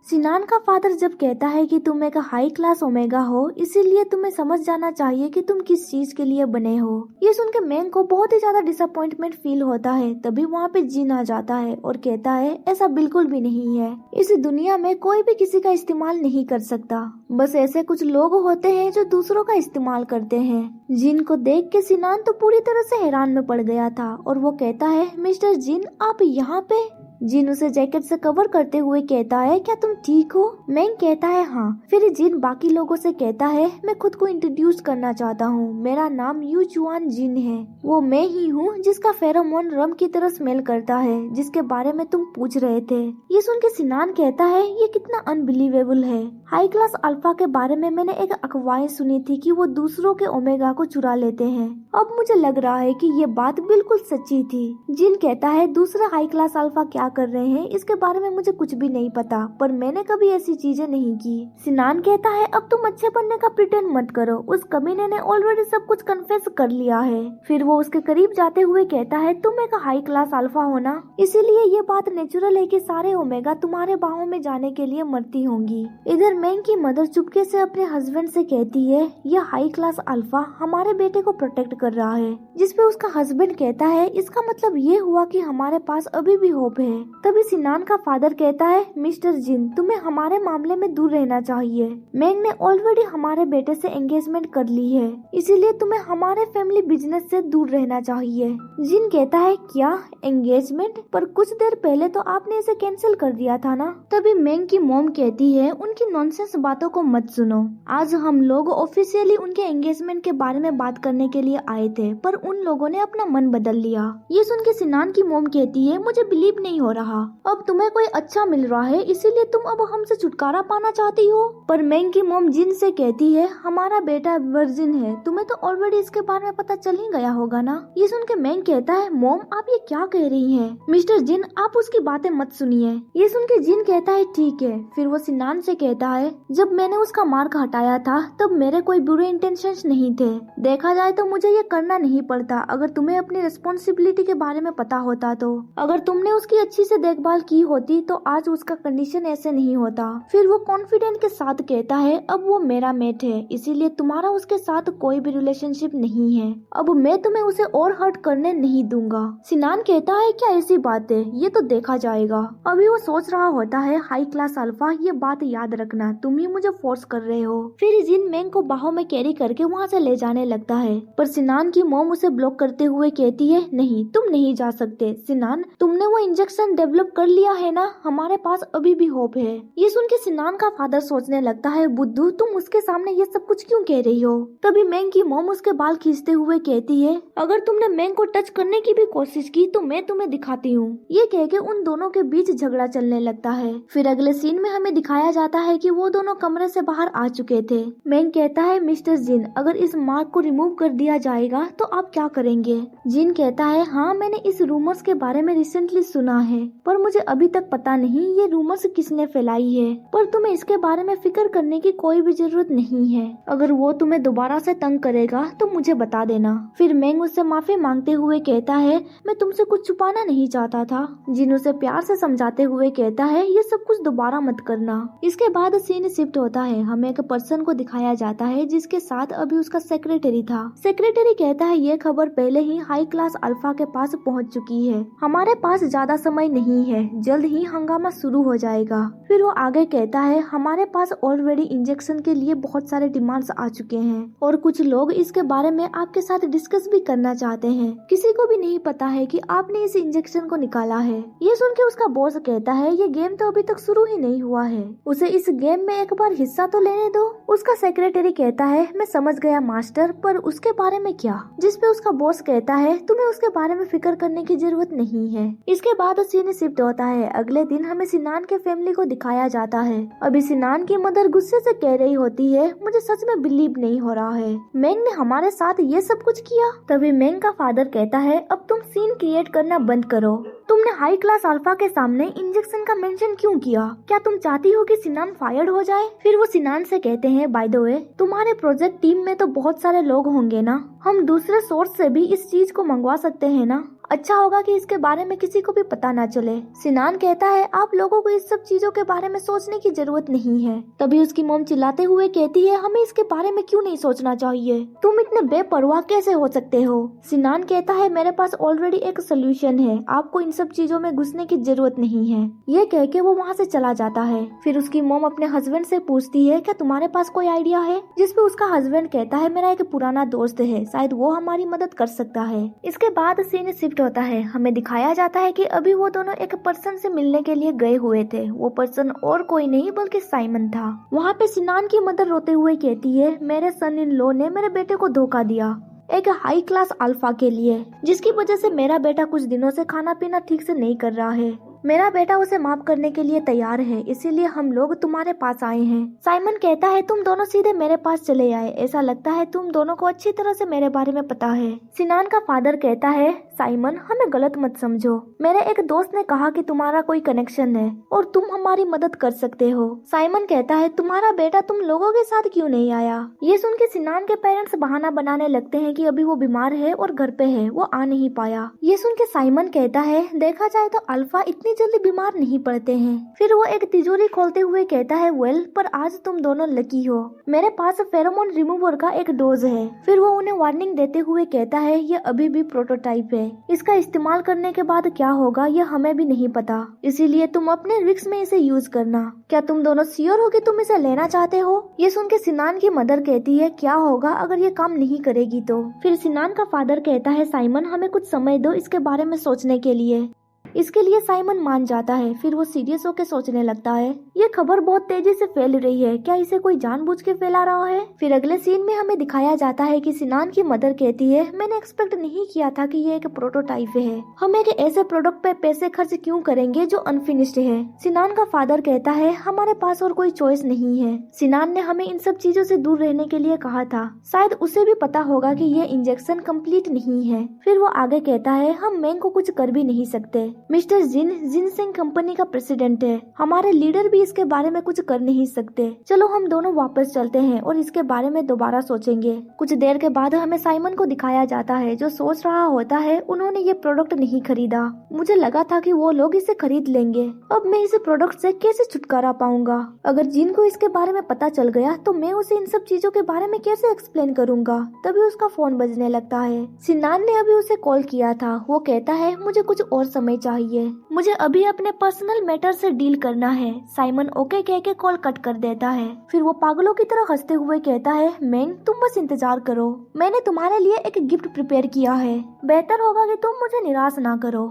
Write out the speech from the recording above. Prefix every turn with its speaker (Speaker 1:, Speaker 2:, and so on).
Speaker 1: सिनान का फादर जब कहता है कि तुम एक हाई क्लास ओमेगा हो, इसीलिए तुम्हें समझ जाना चाहिए कि तुम किस चीज के लिए बने हो। ये सुन के मैंग को बहुत ही ज्यादा डिसअपॉइंटमेंट फील होता है। तभी वहाँ पे जिन आ जाता है और कहता है ऐसा बिल्कुल भी नहीं है, इस दुनिया में कोई भी किसी का इस्तेमाल नहीं कर सकता, बस ऐसे कुछ लोग होते हैं जो दूसरों का इस्तेमाल करते हैं। जिन को देख के सिनान तो पूरी तरह से हैरान में पड़ गया था और वो कहता है, मिस्टर जिन आप यहाँ पे? जिन उसे जैकेट से कवर करते हुए कहता है, क्या तुम ठीक हो? मैंग कहता है हाँ। फिर जिन बाकी लोगों से कहता है, मैं खुद को इंट्रोड्यूस करना चाहता हूँ, मेरा नाम यू चुआन जिन है। वो मैं ही हूँ जिसका फेरोमोन रम की तरह स्मेल करता है, जिसके बारे में तुम पूछ रहे थे। ये सुन के सिनान कहता है, ये कितना अनबिलीवेबल है। हाई क्लास अल्फा के बारे में मैंने एक अफवाह सुनी थी कि वो दूसरों के ओमेगा को चुरा लेते हैं। अब मुझे लग रहा है कि ये बात बिल्कुल सच्ची थी। जिन कहता है, दूसरे हाई क्लास अल्फा क्या कर रहे हैं इसके बारे में मुझे कुछ भी नहीं पता, पर मैंने कभी ऐसी चीजें नहीं की। सिनान कहता है, अब तुम अच्छे बनने का प्रिटेंड मत करो, उस कमीने ने ऑलरेडी सब कुछ कन्फेस कर लिया है। फिर वो उसके करीब जाते हुए कहता है, तुम एक हाई क्लास अल्फा हो ना, इसीलिए ये बात नेचुरल है कि सारे ओमेगा तुम्हारे बाहों में जाने के लिए मरती होंगी। इधर मैंग की मदर चुपके से अपने हस्बैंड से कहती है, यह हाई क्लास अल्फा हमारे बेटे को प्रोटेक्ट कर रहा है, जिसपे उसका हस्बैंड कहता है, इसका मतलब ये हुआ कि हमारे पास अभी भी होप है। तभी सिनान का फादर कहता है, मिस्टर जिन तुम्हें हमारे मामले में दूर रहना चाहिए। मैंग ने ऑलरेडी हमारे बेटे से एंगेजमेंट कर ली है, इसीलिए तुम्हें हमारे फैमिली बिजनेस से दूर रहना चाहिए। जिन कहता है, क्या एंगेजमेंट? पर कुछ देर पहले तो आपने इसे कैंसिल कर दिया था ना। तभी मैंग की मॉम कहती है, उनकी नॉनसेंस बातों को मत सुनो, आज हम लोग ऑफिशियली उनके एंगेजमेंट के बारे में बात करने के लिए आए थे, पर उन लोगों ने अपना मन बदल लिया। ये सुन के सिनान की मॉम कहती है, मुझे बिलीव नहीं हो रहा, अब तुम्हें कोई अच्छा मिल रहा है इसीलिए तुम अब हमसे छुटकारा पाना चाहती हो। पर मैंग की मॉम जिन से कहती है, हमारा बेटा वर्जिन है, तुम्हें तो ऑलरेडी इसके बारे में पता चल ही गया होगा ना। ये सुन के मैंग कहता है, मॉम आप ये क्या कह रही हैं? मिस्टर जिन आप उसकी बातें मत सुनिए। ये सुन के जिन कहता है, ठीक है। फिर वो सिनान से कहता है, जब मैंने उसका मार्क हटाया था तब मेरे कोई बुरे इंटेंशंस नहीं थे, देखा जाए तो मुझे ये करना नहीं पड़ता अगर तुम्हें अपनी रिस्पॉन्सिबिलिटी के बारे में पता होता तो। अगर तुमने उसकी अच्छी से देखभाल की होती तो आज उसका कंडीशन ऐसे नहीं होता। फिर वो कॉन्फिडेंट के साथ कहता है, अब वो मेरा मेट है, इसीलिए तुम्हारा उसके साथ कोई भी रिलेशनशिप नहीं है, अब मैं तुम्हें उसे और हर्ट करने नहीं दूंगा। सिनान कहता है, क्या ऐसी बात है? ये तो देखा जाएगा। अभी वो सोच रहा होता है, हाई क्लास अल्फा ये बात याद रखना, तुम ही मुझे फोर्स कर रहे हो। फिर जिन मैंग को बाहों में कैरी करके वहाँ से ले जाने लगता है, पर सिनान की मॉम उसे ब्लॉक करते हुए कहती है, नहीं तुम नहीं जा सकते। सिनान तुमने वो इंजेक्शन डेवलप कर लिया है ना, हमारे पास अभी भी होप है। ये सुन के सिनान का फादर सोचने लगता है, बुद्धू तुम उसके सामने ये सब कुछ क्यों कह रही हो? तभी मैंग की मॉम उसके बाल खींचते हुए कहती है, अगर तुमने मैंग को टच करने की भी कोशिश की तो मैं तुम्हें दिखाती हूँ। ये कह के उन दोनों के बीच झगड़ा चलने लगता है। फिर अगले सीन में हमें दिखाया जाता है कि वो दोनों कमरे से बाहर आ चुके थे। मैंग कहता है, मिस्टर जिन अगर इस मार्क को रिमूव कर दिया जाएगा तो आप क्या करेंगे? जिन कहता है, हाँ मैंने इस रूमर्स के बारे में रिसेंटली सुना है, पर मुझे अभी तक पता नहीं ये रूमर्स किसने फैलाई है, पर तुम्हें इसके बारे में फिक्र करने की कोई भी जरूरत नहीं है। अगर वो तुम्हें दोबारा से तंग करेगा तो मुझे बता देना। फिर मैंग उससे माफी मांगते हुए कहता है, मैं तुमसे कुछ छुपाना नहीं चाहता था। जिन उसे प्यार से समझाते हुए कहता है, ये सब कुछ दोबारा मत करना। इसके बाद सीन शिफ्ट होता है, हमें एक पर्सन को दिखाया जाता है जिसके साथ अभी उसका सेक्रेटरी था। सेक्रेटरी कहता है, ये खबर पहले ही हाई क्लास अल्फा के पास पहुंच चुकी है, हमारे पास ज्यादा समय नहीं है, जल्द ही हंगामा शुरू हो जाएगा। फिर वो आगे कहता है, हमारे पास ऑलरेडी इंजेक्शन के लिए बहुत सारे डिमांड्स आ चुके हैं और कुछ लोग इसके बारे में आपके साथ डिस्कस भी करना चाहते हैं। किसी को भी नहीं पता है कि आपने इस इंजेक्शन को निकाला है। ये सुन के उसका बॉस कहता है, ये गेम तो अभी तक शुरू ही नहीं हुआ है, उसे इस गेम में एक बार हिस्सा तो लेने दो। उसका सेक्रेटरी कहता है, मैं समझ गया मास्टर, पर उसके बारे में क्या? जिसपे उसका बॉस कहता है, तुम्हें उसके बारे में फिक्र करने की जरूरत नहीं है। इसके बाद सीन शिफ्ट होता है, अगले दिन हमें सिनान के फैमिली को दिखाया जाता है। अभी सिनान की मदर गुस्से से कह रही होती है, मुझे सच में बिलीव नहीं हो रहा है, मैंग ने हमारे साथ ये सब कुछ किया। तभी मैंग का फादर कहता है, अब तुम सीन क्रिएट करना बंद करो, तुमने हाई क्लास अल्फा के सामने इंजेक्शन का मेंशन क्यों किया? क्या तुम चाहती हो कि सिनान फायर्ड हो जाए? फिर वो सिनान से कहते हैं, बाय द वे तुम्हारे प्रोजेक्ट टीम में तो बहुत सारे लोग होंगे ना, हम दूसरे सोर्स से भी इस चीज को मंगवा सकते हैं ना। अच्छा होगा कि इसके बारे में किसी को भी पता ना चले। सिनान कहता है आप लोगों को इस सब चीजों के बारे में सोचने की जरूरत नहीं है। तभी उसकी मॉम चिल्लाते हुए कहती है हमें इसके बारे में क्यों नहीं सोचना चाहिए, तुम इतने बेपरवाह कैसे हो सकते हो। सिनान कहता है मेरे पास ऑलरेडी एक सोल्यूशन है, आपको इन सब चीजों में घुसने की जरूरत नहीं है। ये कह के वो वहाँ से चला जाता है। फिर उसकी मॉम अपने हस्बैंड से पूछती है क्या तुम्हारे पास कोई आइडिया है, जिसपे उसका हस्बैंड कहता है मेरा एक पुराना दोस्त है, शायद वो हमारी मदद कर सकता है। इसके बाद सीन शिफ्ट होता है, हमें दिखाया जाता है कि अभी वो दोनों एक पर्सन से मिलने के लिए गए हुए थे। वो पर्सन और कोई नहीं बल्कि साइमन था। वहाँ पे सिनान की मदर रोते हुए कहती है मेरे सन इन लॉ ने मेरे बेटे को धोखा दिया एक हाई क्लास अल्फा के लिए, जिसकी वजह से मेरा बेटा कुछ दिनों से खाना पीना ठीक से नहीं कर रहा है। मेरा बेटा उसे माफ करने के लिए तैयार है, इसीलिए हम लोग तुम्हारे पास आए हैं। साइमन कहता है तुम दोनों सीधे मेरे पास चले आए, ऐसा लगता है तुम दोनों को अच्छी तरह से मेरे बारे में पता है। सिनान का फादर कहता है साइमन हमें गलत मत समझो, मेरे एक दोस्त ने कहा कि तुम्हारा कोई कनेक्शन है और तुम हमारी मदद कर सकते हो। साइमन कहता है तुम्हारा बेटा तुम लोगों के साथ क्यों नहीं आया। ये सुन के सिनान के पेरेंट्स बहाना बनाने लगते हैं कि अभी वो बीमार है और घर पे है, वो आ नहीं पाया। ये सुन के साइमन कहता है देखा जाए तो अल्फा इतनी जल्दी बीमार नहीं पड़ते हैं। फिर वो एक तिजोरी खोलते हुए कहता है वेल पर आज तुम दोनों लकी हो, मेरे पास फेरोमोन रिमूवर का एक डोज है। फिर वो उन्हें वार्निंग देते हुए कहता है ये अभी भी प्रोटोटाइप है, इसका इस्तेमाल करने के बाद क्या होगा ये हमें भी नहीं पता, इसीलिए तुम अपने रिस्क में इसे यूज करना। क्या तुम दोनों श्योर हो कि तुम इसे लेना चाहते हो। ये सुन के सिनान की मदर कहती है क्या होगा अगर ये काम नहीं करेगी तो। फिर सिनान का फादर कहता है साइमन हमें कुछ समय दो इसके बारे में सोचने के लिए। इसके लिए साइमन मान जाता है। फिर वो सीरियस होकर सोचने लगता है ये खबर बहुत तेजी से फैल रही है, क्या इसे कोई जानबूझ के फैला रहा है। फिर अगले सीन में हमें दिखाया जाता है कि सिनान की मदर कहती है मैंने एक्सपेक्ट नहीं किया था कि ये एक प्रोटोटाइप है, हम एक ऐसे प्रोडक्ट पे पैसे खर्च क्यों करेंगे जो अनफिनिश्ड है। सिनान का फादर कहता है हमारे पास और कोई चॉइस नहीं है, सिनान ने हमें इन सब चीजों से दूर रहने के लिए कहा था, शायद उसे भी पता होगा कि ये इंजेक्शन कंप्लीट नहीं है। फिर वो आगे कहता है हम मैंग को कुछ कर भी नहीं सकते, मिस्टर जिन सिंह कंपनी का प्रेसिडेंट है, हमारे लीडर भी इसके बारे में कुछ कर नहीं सकते, चलो हम दोनों वापस चलते हैं और इसके बारे में दोबारा सोचेंगे। कुछ देर के बाद हमें साइमन को दिखाया जाता है जो सोच रहा होता है उन्होंने ये प्रोडक्ट नहीं खरीदा, मुझे लगा था कि वो लोग इसे खरीद लेंगे, अब मैं इस प्रोडक्ट से कैसे छुटकारा पाऊंगा। अगर जिन को इसके बारे में पता चल गया तो मैं उसे इन सब चीजों के बारे में कैसे एक्सप्लेन करूंगा। तभी उसका फोन बजने लगता है। सिनान ने अभी उसे कॉल किया था, वो कहता है मुझे कुछ और समय चाहिए, मुझे अभी अपने पर्सनल मैटर से डील करना है। साइमन ओके कह के कॉल कट कर देता है। फिर वो पागलों की तरह हंसते हुए कहता है मैंग तुम बस इंतजार करो, मैंने तुम्हारे लिए एक गिफ्ट प्रिपेयर किया है, बेहतर होगा कि तुम मुझे निराश ना करो।